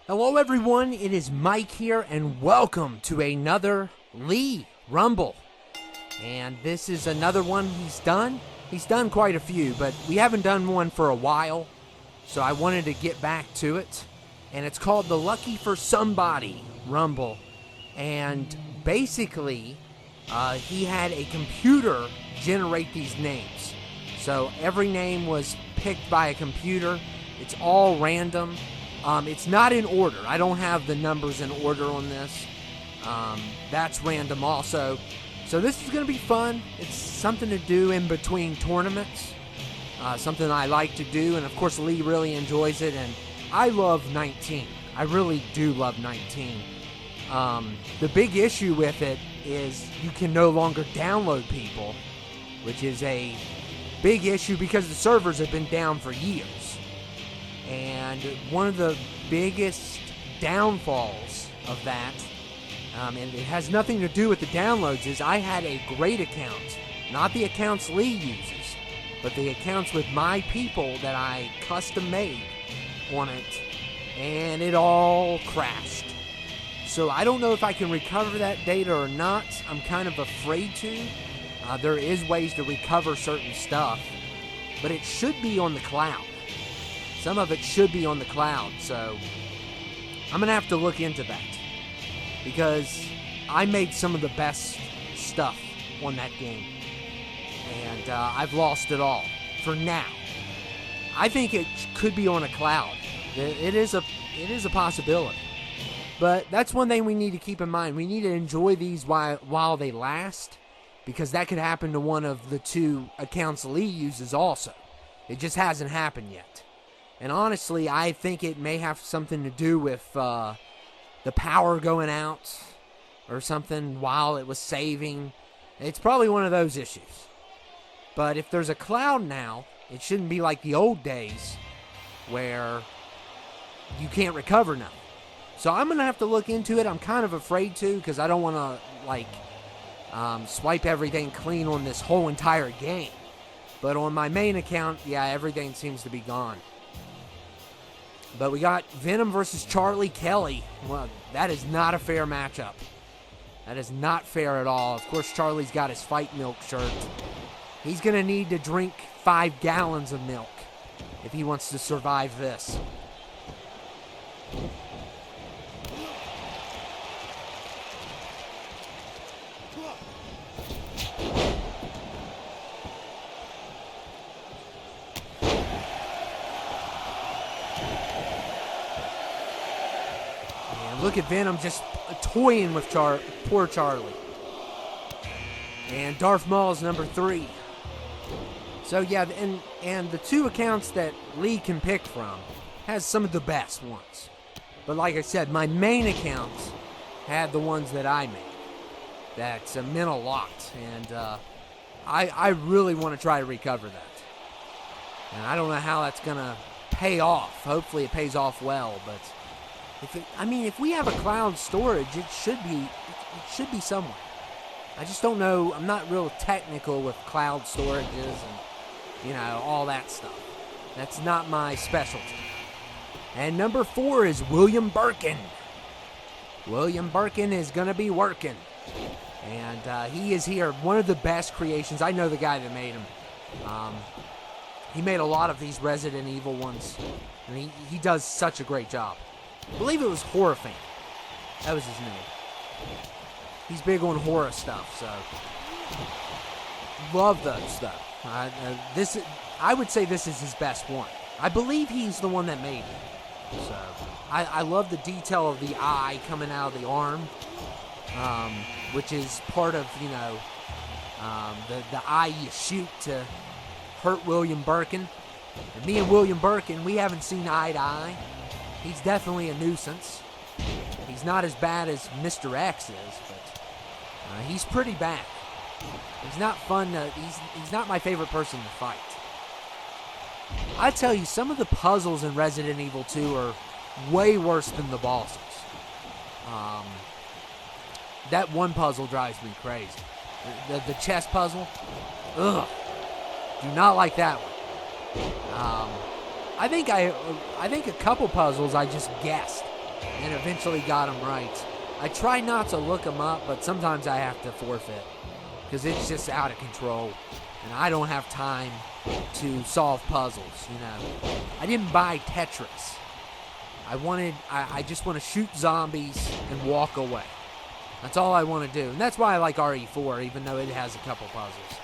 Hello everyone, it is Mike here, and welcome to another Lee Rumble. And this is another one he's done. He's done quite a few, but we haven't done one for a while, so I wanted to get back to it. And it's called the Lucky for Somebody Rumble. And basically, he had a computer generate these names. So every name was picked by a computer. It's all random. It's not in order. I don't have the numbers in order on this. That's random also. So this is going to be fun. It's something to do in between tournaments. Something I like to do. And of course Lee really enjoys it. And I love 19. I really do love 19. The big issue with it is you can no longer download people, which is a big issue because the servers have been down for years. And one of the biggest downfalls of that, and it has nothing to do with the downloads, is I had a great account. Not the accounts Lee uses, but the accounts with my people that I custom made on it, and it all crashed. So I don't know if I can recover that data or not. I'm kind of afraid to. There is ways to recover certain stuff, but it should be on the cloud. Some of it should be on the cloud, so I'm going to have to look into that because I made some of the best stuff on that game, and I've lost it all for now. I think it could be on a cloud. It is a possibility, but that's one thing we need to keep in mind. We need to enjoy these while they last, because that could happen to one of the two accounts Lee uses also. It just hasn't happened yet. And honestly, I think it may have something to do with the power going out or something while it was saving. It's probably one of those issues. But if there's a cloud now, it shouldn't be like the old days where you can't recover nothing. So I'm going to have to look into it. I'm kind of afraid to, because I don't want to swipe everything clean on this whole entire game. But on my main account, yeah, everything seems to be gone. But we got Venom versus Charlie Kelly. Well, that is not a fair matchup. That is not fair at all. Of course, Charlie's got his Fight Milk shirt. He's going to need to drink 5 gallons of milk if he wants to survive this. Look at Venom just toying with poor Charlie. And Darth Maul's number 3. So yeah, and the two accounts that Lee can pick from has some of the best ones. But like I said, my main accounts had the ones that I made. That's meant a lot. And I really want to try to recover that. And I don't know how that's going to pay off. Hopefully it pays off well, but if we have a cloud storage, it should be somewhere. I just don't know. I'm not real technical with cloud storages and, all that stuff. That's not my specialty. And number 4 is William Birkin. William Birkin is going to be working. And he is here. One of the best creations. I know the guy that made him. He made a lot of these Resident Evil ones. And he does such a great job. I believe it was Horror Fan. That was his name. He's big on horror stuff, so love those stuff. I would say this is his best one. I believe he's the one that made it. So I love the detail of the eye coming out of the arm, which is part of the eye you shoot to hurt William Birkin. And me and William Birkin, we haven't seen eye to eye. He's definitely a nuisance. He's not as bad as Mr. X is, but he's pretty bad. He's not fun. He's not my favorite person to fight. I tell you, some of the puzzles in Resident Evil 2 are way worse than the bosses. That one puzzle drives me crazy. The chess puzzle. Ugh. Do not like that one. I think a couple puzzles I just guessed. and eventually got them right. I try not to look them up, but sometimes I have to forfeit because it's just out of control, and I don't have time to solve puzzles, you know. I didn't buy Tetris. I just want to shoot zombies and walk away. That's all I want to do, and that's why I like RE4, even though it has a couple puzzles.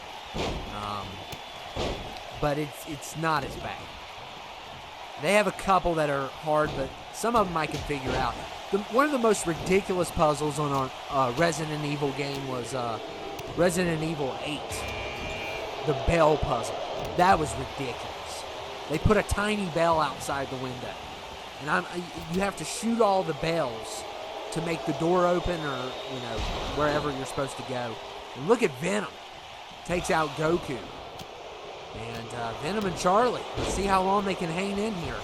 But it's not as bad. They have a couple that are hard, but some of them I can figure out. One of the most ridiculous puzzles on our Resident Evil game was Resident Evil 8. The bell puzzle. That was ridiculous. They put a tiny bell outside the window. And you have to shoot all the bells to make the door open or, you know, wherever you're supposed to go. And look at Venom. Takes out Goku. And Venom and Charlie. Let's see how long they can hang in here.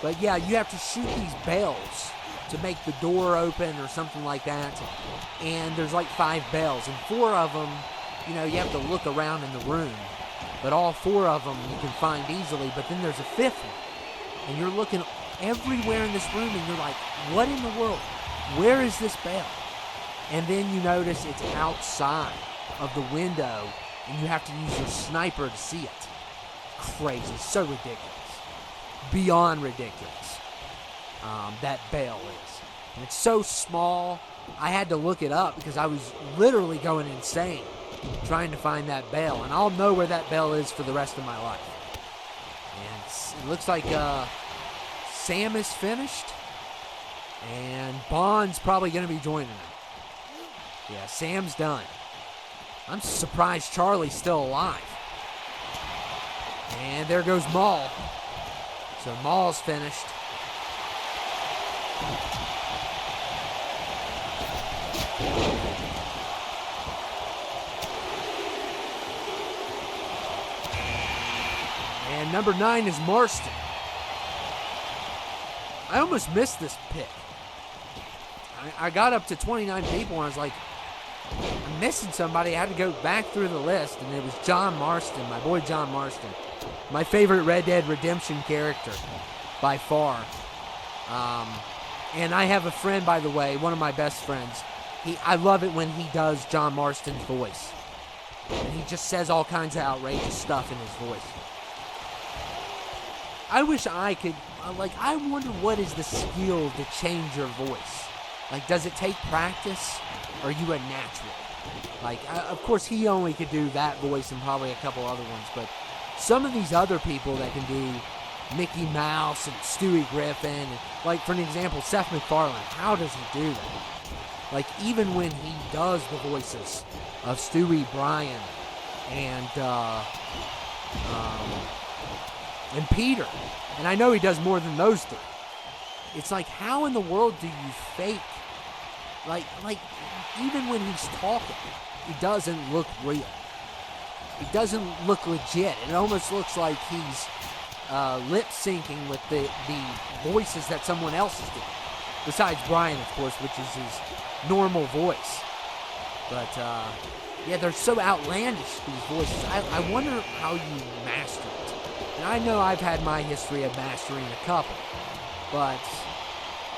But yeah, you have to shoot these bells to make the door open or something like that. And there's like 5 bells. And 4 of them, you know, you have to look around in the room. But all 4 of them you can find easily. But then there's a 5th one. And you're looking everywhere in this room and you're like, what in the world? Where is this bell? And then you notice it's outside of the window and you have to use your sniper to see it. Crazy. So ridiculous. Beyond ridiculous. That bell is. And it's so small, I had to look it up because I was literally going insane trying to find that bell. And I'll know where that bell is for the rest of my life. And it looks like Sam is finished. And Bond's probably going to be joining him. Yeah, Sam's done. I'm surprised Charlie's still alive. And there goes Maul. So Maul's finished. And number 9 is Marston. I almost missed this pick. I got up to 29 people and I was like, I'm missing somebody. I had to go back through the list, and it was John Marston, my boy John Marston. My favorite Red Dead Redemption character by far. And I have a friend, by the way, one of my best friends. I love it when he does John Marston's voice. And he just says all kinds of outrageous stuff in his voice. I wish I could, I wonder what is the skill to change your voice. Like, does it take practice, or are you a natural? Like, of course, he only could do that voice and probably a couple other ones, but some of these other people that can do Mickey Mouse and Stewie Griffin, and, like, for an example, Seth MacFarlane, how does he do that? Like, even when he does the voices of Stewie, Brian, and Peter, and I know he does more than those 3. It's like, how in the world do you fake? Like even when he's talking, it doesn't look real. It doesn't look legit. It almost looks like he's lip syncing with the voices that someone else is doing. Besides Brian, of course, which is his normal voice. But yeah, they're so outlandish, these voices. I wonder how you master it. And I know I've had my history of mastering a couple, but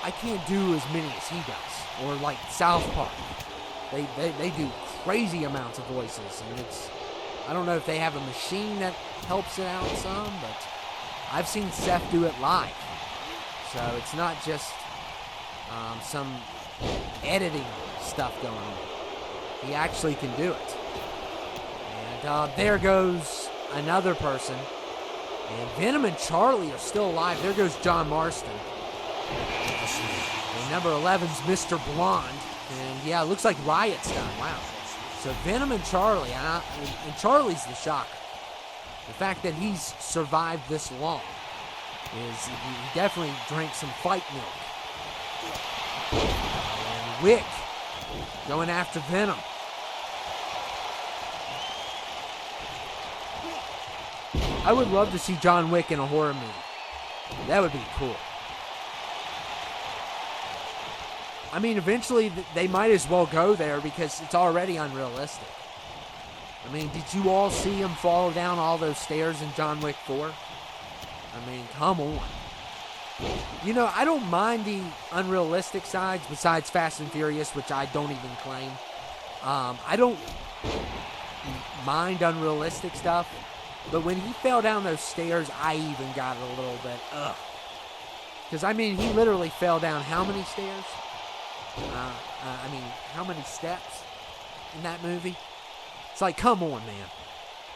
I can't do as many as he does. Or like South Park. They do crazy amounts of voices, and I don't know if they have a machine that helps it out some, but I've seen Seth do it live. So it's not just some editing stuff going on. He actually can do it. And there goes another person. And Venom and Charlie are still alive. There goes John Marston. And number 11's Mr. Blonde. And yeah, it looks like Riot's done. Wow. So Venom and Charlie. And Charlie's the shocker. The fact that he's survived this long is he definitely drank some fight milk. And Wick going after Venom. I would love to see John Wick in a horror movie. That would be cool. I mean, eventually they might as well go there because it's already unrealistic. I mean, did you all see him fall down all those stairs in John Wick 4? I mean, come on. You know, I don't mind the unrealistic sides besides Fast and Furious, which I don't even claim. I don't mind unrealistic stuff, but when he fell down those stairs, I even got a little bit, ugh. Because, I mean, he literally fell down how many stairs? How many steps in that movie? It's like, come on, man.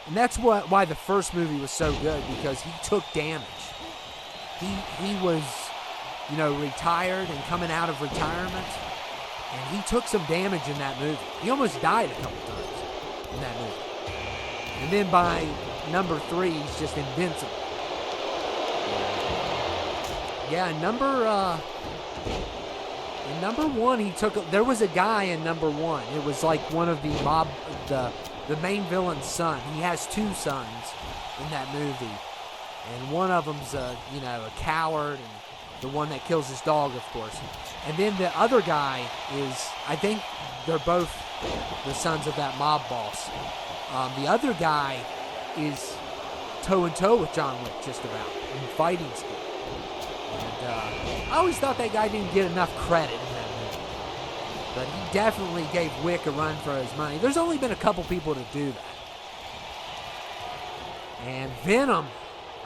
And that's why the first movie was so good, because he took damage. He was, you know, retired and coming out of retirement, and he took some damage in that movie. He almost died a couple times in that movie. And then by number 3, he's just invincible. Yeah, in number 1, he took. There was a guy in number 1. It was like one of the main villain's son. He has 2 sons in that movie, and one of them's a coward, and the one that kills his dog, of course. And then the other guy is, I think they're both the sons of that mob boss. The other guy is toe and toe with John Wick, just about, in fighting skill. And I always thought that guy didn't get enough credit in that movie. But he definitely gave Wick a run for his money. There's only been a couple people to do that. And Venom,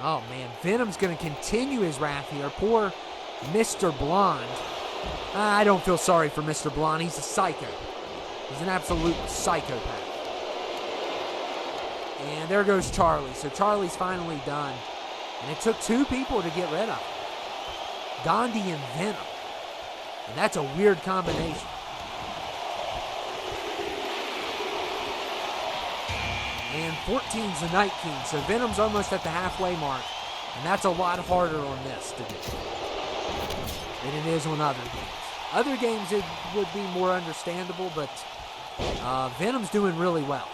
oh man, Venom's going to continue his wrath here. Poor Mr. Blonde. I don't feel sorry for Mr. Blonde. He's a psycho. He's an absolute psychopath. And there goes Charlie. So Charlie's finally done. And it took 2 people to get rid of him. Gandhi and Venom. And that's a weird combination. And 14's the Night King. So Venom's almost at the halfway mark. And that's a lot harder on this to do than it is on other games. Other games it would be more understandable, but Venom's doing really well.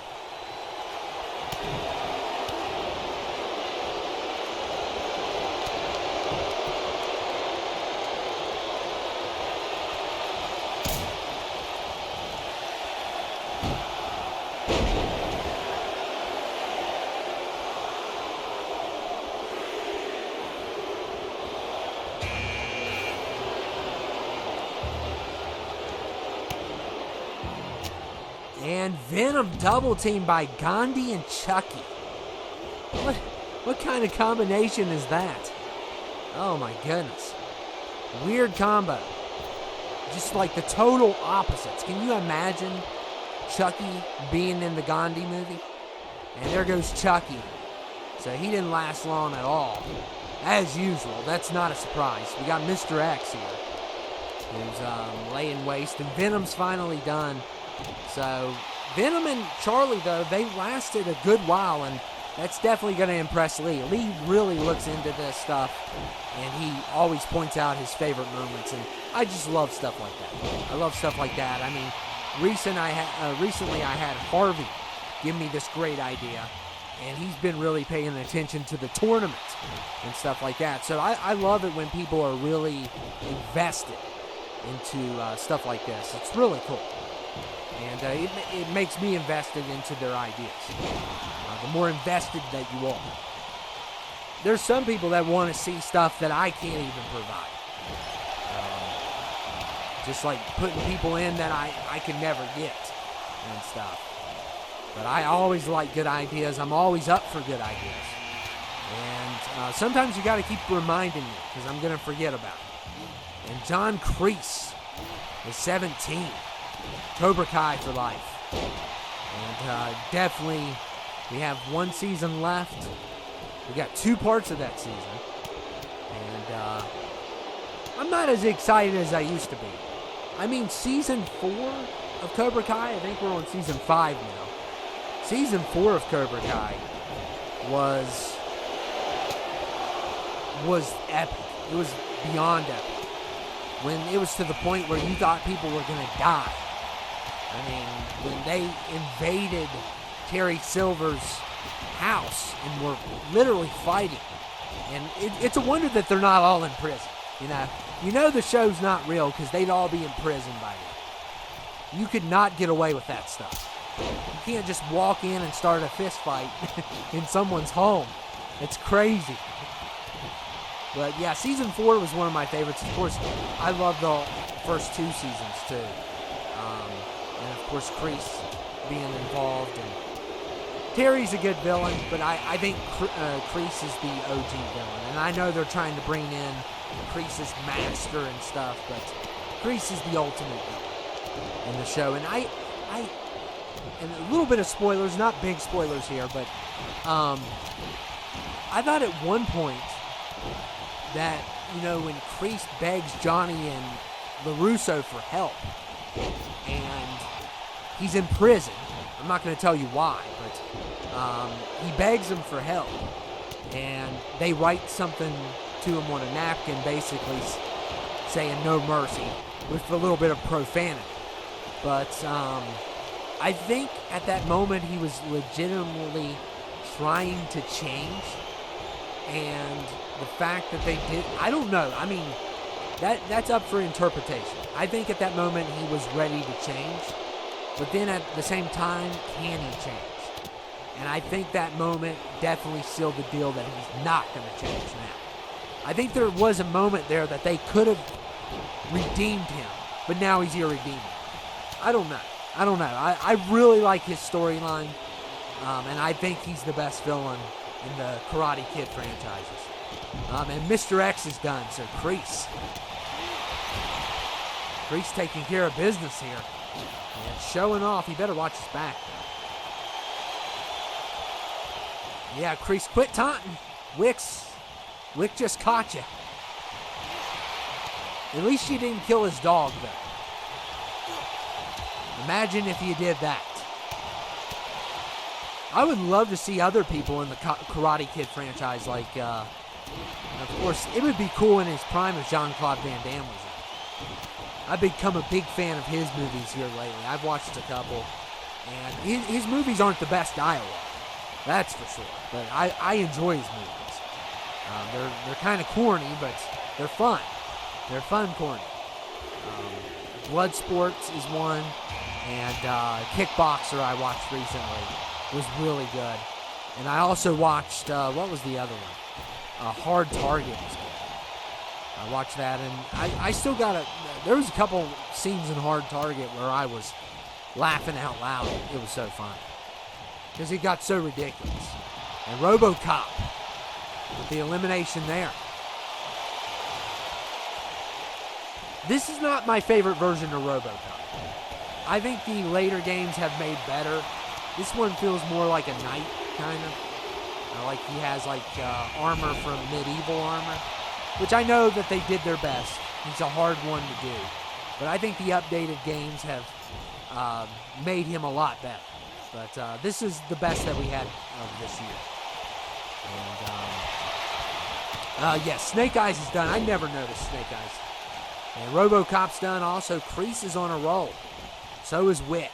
And Venom double teamed by Gandhi and Chucky. What kind of combination is that? Oh my goodness. Weird combo. Just like the total opposites. Can you imagine Chucky being in the Gandhi movie? And there goes Chucky. So he didn't last long at all. As usual, that's not a surprise. We got Mr. X here, who's laying waste, and Venom's finally done. So Venom and Charlie, though, they lasted a good while, and that's definitely going to impress Lee. Lee really looks into this stuff, and he always points out his favorite moments, and I just love stuff like that. I love stuff like that. I mean, recently I had Harvey give me this great idea, and he's been really paying attention to the tournament and stuff like that. So I love it when people are really invested into stuff like this. It's really cool. And it makes me invested into their ideas. The more invested that you are. There's some people that want to see stuff that I can't even provide. Just like putting people in that I can never get and stuff. But I always like good ideas. I'm always up for good ideas. And sometimes you got to keep reminding me because I'm going to forget about it. And John Kreese is 17. Cobra Kai for life. And definitely, we have 1 season left. We got 2 parts of that season. And I'm not as excited as I used to be. I mean, season 4 of Cobra Kai, I think we're on season 5 now. Season 4 of Cobra Kai was epic. It was beyond epic. When it was to the point where you thought people were going to die. I mean, when they invaded Terry Silver's house and were literally fighting. And it's a wonder that they're not all in prison. You know the show's not real because they'd all be in prison by now. You could not get away with that stuff. You can't just walk in and start a fist fight in someone's home. It's crazy. But yeah, season 4 was one of my favorites. Of course, I love the first 2 seasons too. And of course, Kreese being involved. And Terry's a good villain, but I think Kreese is the OG villain. And I know they're trying to bring in Kreese's master and stuff, but Kreese is the ultimate villain in the show. And and a little bit of spoilers, not big spoilers here, but I thought at one point that, when Kreese begs Johnny and LaRusso for help, and he's in prison. I'm not going to tell you why, but he begs them for help, and they write something to him on a napkin, basically saying no mercy, with a little bit of profanity. But I think at that moment he was legitimately trying to change, and the fact that they did, I don't know. I mean, that's up for interpretation. I think at that moment he was ready to change, but then at the same time, can he change? And I think that moment definitely sealed the deal that he's not going to change now. I think there was a moment there that they could have redeemed him, but now he's irredeemable. I don't know. I really like his storyline, and I think he's the best villain in the Karate Kid franchises. And Mr. X is done, so Kreese taking care of business here and showing off. He better watch his back, though. Yeah, Kreese, quit taunting. Wick just caught you. At least you didn't kill his dog, though. Imagine if you did that. I would love to see other people in the Karate Kid franchise, like, of course, it would be cool in his prime if Jean-Claude Van Damme was in it. I've become a big fan of his movies here lately. I've watched a couple, and his movies aren't the best dialogue, that's for sure, but I enjoy his movies. They're kind of corny, but they're fun. They're fun corny. Bloodsports is one, and Kickboxer I watched recently was really good. And I also watched, what was the other one? Hard Target was good. I watched that, and I still got there was a couple scenes in Hard Target where I was laughing out loud. It was so fun. Because it got so ridiculous. And RoboCop, with the elimination there. This is not my favorite version of RoboCop. I think the later games have made better. This one feels more like a knight, kind of. Like he has armor from medieval armor, which I know that they did their best. He's a hard one to do. But I think the updated games have made him a lot better. But this is the best that we had of this year. And, yes, Snake Eyes is done. I never noticed Snake Eyes. And RoboCop's done also. Kreese is on a roll. So is Wick.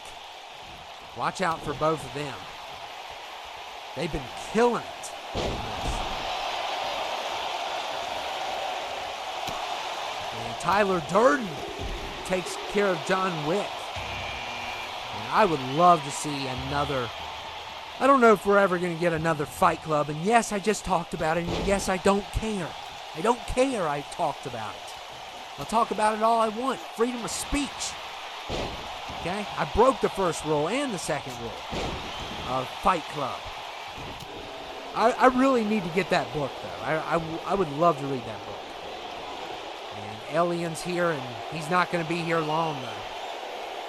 Watch out for both of them. They've been killing it. And Tyler Durden takes care of John Wick. And I would love to see another. I don't know if we're ever going to get another Fight Club. And yes, I just talked about it. And yes, I don't care. I don't care I talked about it. I'll talk about it all I want. Freedom of speech. Okay? I broke the first rule and the second rule of Fight Club. I really need to get that book, though. I would love to read that book. And Alien's here, and he's not going to be here long, though.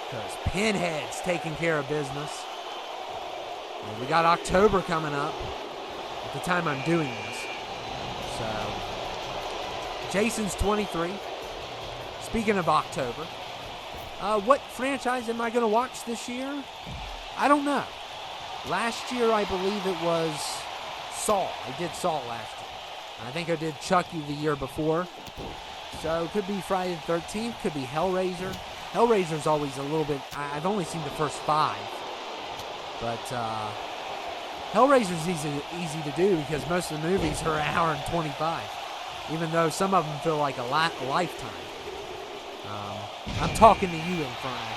Because Pinhead's taking care of business. And we got October coming up at the time I'm doing this. So, Jason's 23. Speaking of October, what franchise am I going to watch this year? I don't know. Last year, I believe it was Saw. I did Saw last year. I think I did Chucky the year before. So it could be Friday the 13th. Could be Hellraiser. Hellraiser's always a little bit. I've only seen the first 5. But Hellraiser's easy to do because most of the movies are an hour and 25. Even though some of them feel like a lifetime. I'm talking to you, Inferno.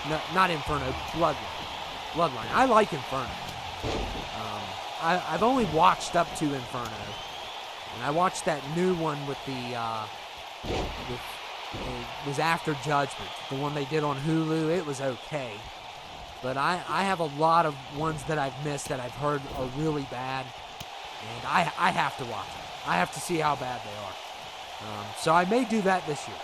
No, not Inferno, Bloodline. I like Inferno. I've only watched up to Inferno. And I watched that new one with the, it was After Judgment, the one they did on Hulu. It was okay. But I have a lot of ones that I've missed that I've heard are really bad. And I have to watch them. I have to see how bad they are. So I may do that this year.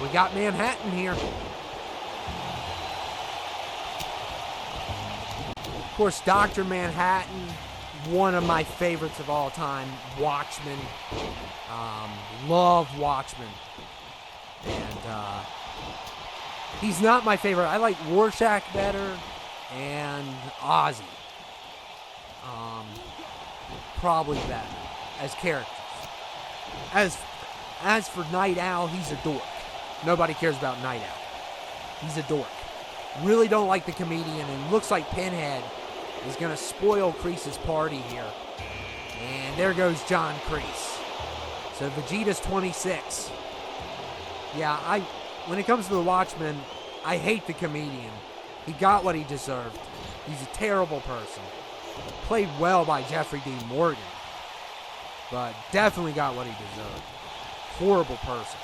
We got Manhattan here. Of course, Dr. Manhattan, one of my favorites of all time. Watchmen. Love Watchmen. And he's not my favorite. I like Rorschach better and Ozzy. Probably better as characters. As for Night Owl, he's a dork. Nobody cares about Night Owl. He's a dork. Really don't like the comedian, and looks like Pinhead is going to spoil Kreese's party here. And there goes John Kreese. So Vegeta's 26. Yeah, when it comes to the Watchmen, I hate the comedian. He got what he deserved. He's a terrible person. Played well by Jeffrey Dean Morgan, but definitely got what he deserved. Horrible person.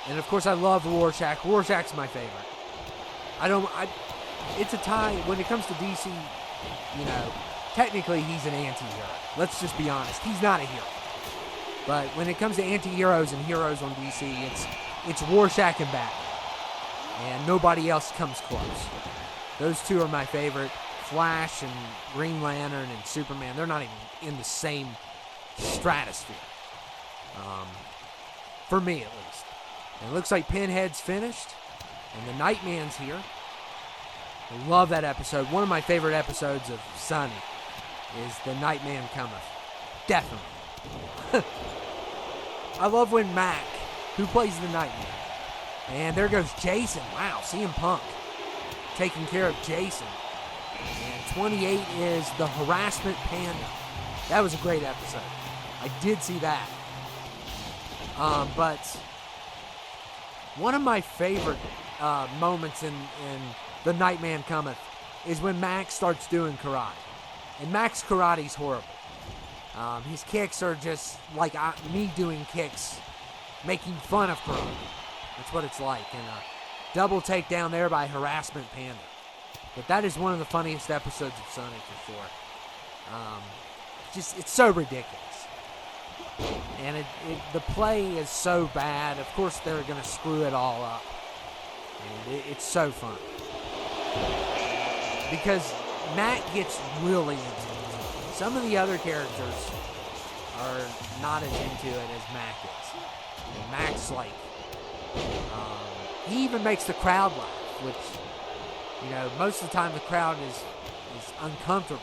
And of course I love Rorschach. Rorschach's my favorite. It's a tie. When it comes to DC, technically he's an anti-hero. Let's just be honest. He's not a hero. But when it comes to anti-heroes and heroes on DC, it's Rorschach and Batman. And nobody else comes close. Those two are my favorite. Flash and Green Lantern and Superman, they're not even in the same stratosphere. For me, at least. And it looks like Pinhead's finished. And the Nightman's here. I love that episode. One of my favorite episodes of Sunny is The Nightman Cometh. Definitely. I love when Mac, who plays the Nightman. And there goes Jason. Wow, CM Punk taking care of Jason. And 28 is the Harassment Panda. That was a great episode. I did see that. But one of my favorite moments in The Nightman Cometh is when Max starts doing karate. And Max karate's horrible. His kicks are just like me doing kicks, making fun of karate. That's what it's like. And a double takedown there by Harassment Panda. But that is one of the funniest episodes of Sonic for sure. It's so ridiculous. And the play is so bad. Of course, they're going to screw it all up. And it's so fun. Because Matt gets really into it. Some of the other characters are not as into it as Mac is. And Mac's like, he even makes the crowd laugh, which, most of the time the crowd is uncomfortable.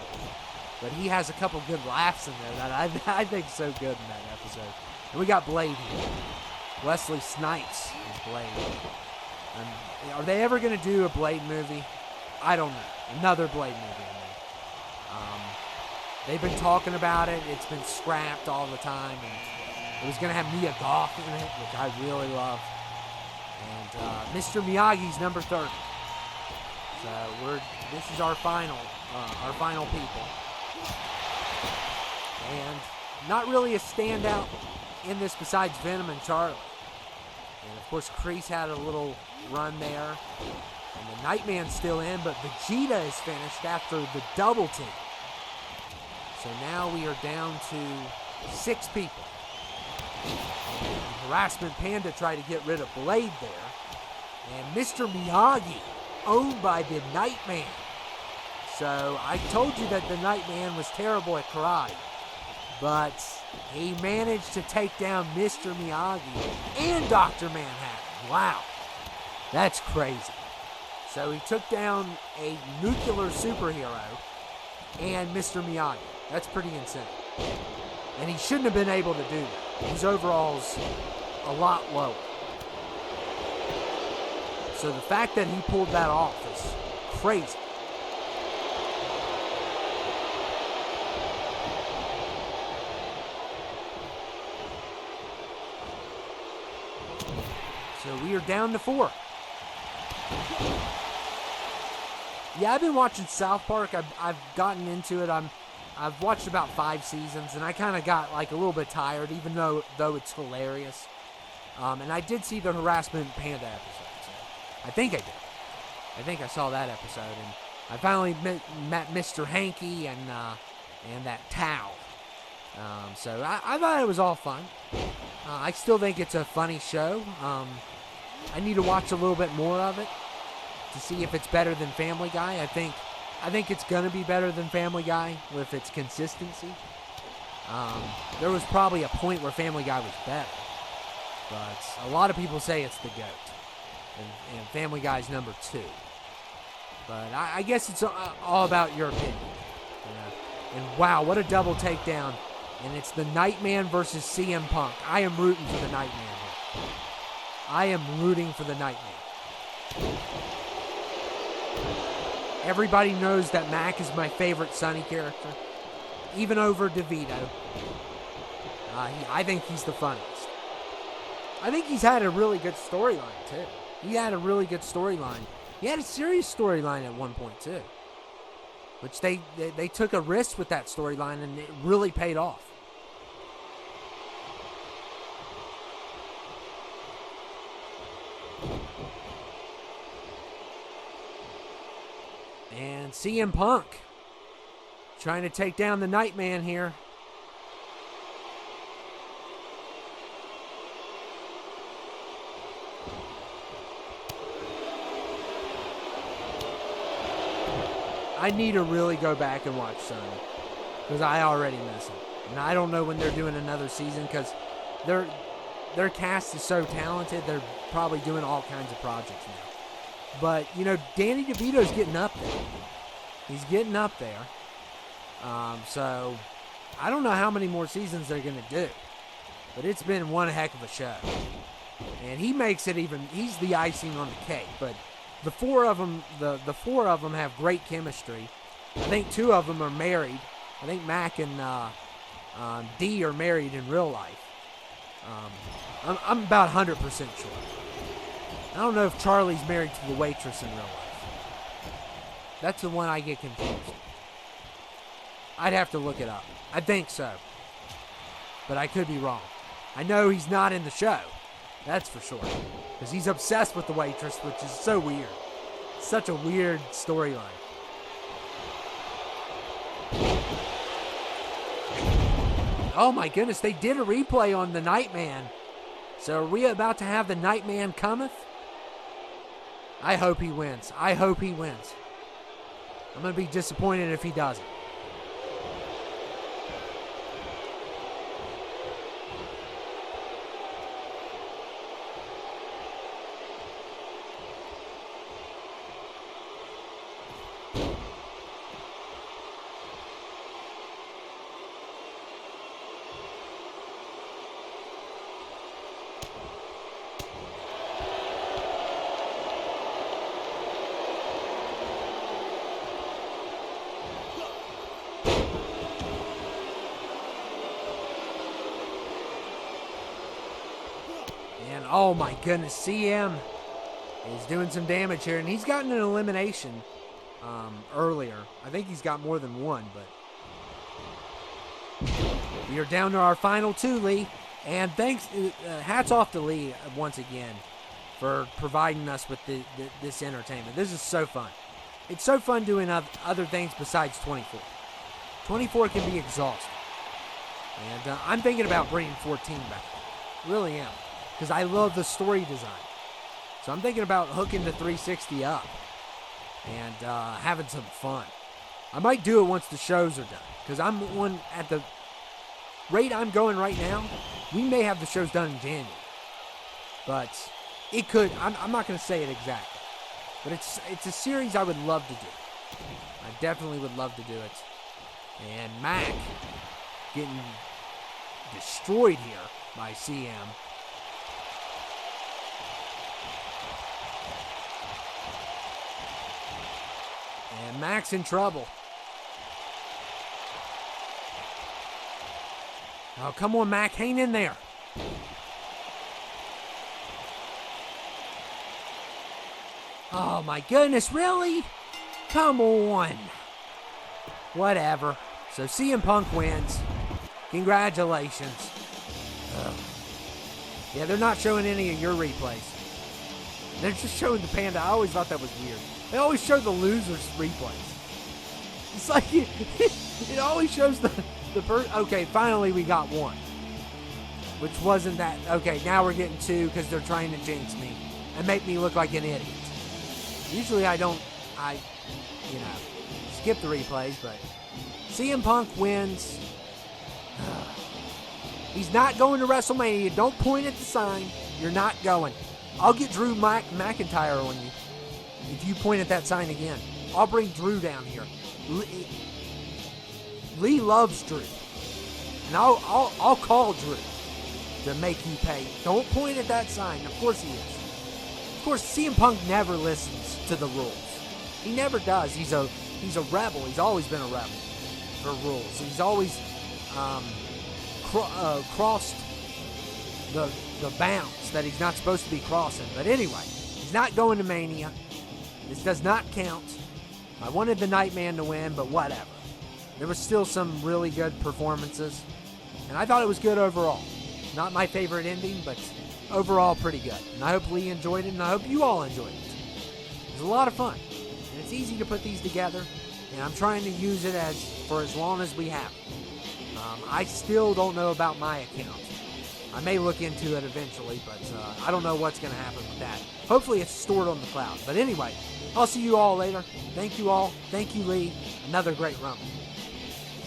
But he has a couple good laughs in there that I think is so good in that episode. And we got Blade here. Wesley Snipes is Blade. And are they ever going to do a Blade movie? I don't know. Another Blade movie, I mean. They've been talking about it. It's been scrapped all the time. And it was going to have Mia Goth in it, which I really love. And Mr. Miyagi's number 30. So this is our final people. And not really a standout in this besides Venom and Charlie. And of course, Kreese had a little run there. And the Nightman's still in, but Vegeta is finished after the double team. So now we are down to 6 people. And Harassment Panda tried to get rid of Blade there. And Mr. Miyagi, owned by the Nightman. So I told you that the Nightman was terrible at karate. But he managed to take down Mr. Miyagi and Dr. Manhattan. Wow. That's crazy. So he took down a nuclear superhero and Mr. Miyagi. That's pretty insane. And he shouldn't have been able to do that. His overall's a lot lower. So the fact that he pulled that off is crazy. So we are down to 4. Yeah, I've been watching South Park. I've gotten into it. I've watched about 5 seasons, and I kind of got like a little bit tired, even though it's hilarious. And I did see the harassment panda episode, so I think I did. I think I saw that episode, and I finally met Mr. Hanky and that Tao. So I thought it was all fun. I still think it's a funny show. I need to watch a little bit more of it to see if it's better than Family Guy. I think it's gonna be better than Family Guy with its consistency. There was probably a point where Family Guy was better, but a lot of people say it's the GOAT, and Family Guy's number 2. But I guess it's all about your opinion. And wow, what a double takedown! And it's the Nightman versus CM Punk. I am rooting for the Nightman here. I am rooting for the Nightman. Everybody knows that Mac is my favorite Sonny character, even over DeVito. I think he's the funniest. I think he's had a really good storyline, too. He had a really good storyline. He had a serious storyline at one point, too. Which they took a risk with that storyline, and it really paid off. And CM Punk trying to take down the Nightman here. I need to really go back and watch Sonny, because I already miss it. And I don't know when they're doing another season, because their cast is so talented. They're probably doing all kinds of projects now. But, you know, Danny DeVito's getting up there. He's getting up there. So, I don't know how many more seasons they're going to do. But it's been one heck of a show. And he makes it even, he's the icing on the cake. But the 4 of them, the 4 of them have great chemistry. I think 2 of them are married. I think Mac and Dee are married in real life. I'm about 100% sure. I don't know if Charlie's married to the waitress in real life. That's the one I get confused. I'd have to look it up. I think so. But I could be wrong. I know he's not in the show. That's for sure. Because he's obsessed with the waitress, which is so weird. Such a weird storyline. Oh my goodness, they did a replay on the Nightman. So are we about to have the Nightman cometh? I hope he wins. I hope he wins. I'm going to be disappointed if he doesn't. And oh my goodness, CM is doing some damage here, and he's gotten an elimination earlier. I think he's got more than one, but we are down to our final 2, Lee. And thanks, hats off to Lee once again for providing us with this entertainment. This is so fun. It's so fun doing other things besides 24. 24 can be exhausting. And I'm thinking about bringing 14 back. Really am. Because I love the story design. So I'm thinking about hooking the 360 up and having some fun. I might do it once the shows are done. Because I'm one at the rate I'm going right now, we may have the shows done in January. But it could, I'm not going to say it exactly. But it's a series I would love to do. I definitely would love to do it. And Mac getting destroyed here by CM. And Mac's in trouble. Oh, come on, Mac. Hang in there. Oh my goodness, really? Come on. Whatever. So CM Punk wins. Congratulations. Ugh. Yeah, they're not showing any of your replays. They're just showing the Panda. I always thought that was weird. They always show the losers' replays. It's like it always shows the first. Okay, finally we got one. Which wasn't that. Okay, now we're getting two because they're trying to jinx me and make me look like an idiot. Usually I skip the replays, but CM Punk wins. He's not going to WrestleMania. Don't point at the sign. You're not going. I'll get Drew McIntyre on you if you point at that sign again. I'll bring Drew down here. Lee loves Drew, and I'll call Drew to make you pay. Don't point at that sign. Of course he is. Of course, CM Punk never listens to the rules. He never does. He's a rebel. He's always been a rebel for rules. He's always crossed the bounds that he's not supposed to be crossing. But anyway, he's not going to Mania. This does not count. I wanted the Nightman to win, but whatever. There was still some really good performances, and I thought it was good overall. Not my favorite ending, but overall pretty good. And I hope Lee enjoyed it, and I hope you all enjoyed it. It was a lot of fun, and it's easy to put these together, and I'm trying to use it for as long as we have. I still don't know about my account. I may look into it eventually, but I don't know what's going to happen with that. Hopefully it's stored on the cloud. But anyway, I'll see you all later. Thank you all. Thank you, Lee. Another great Rumble.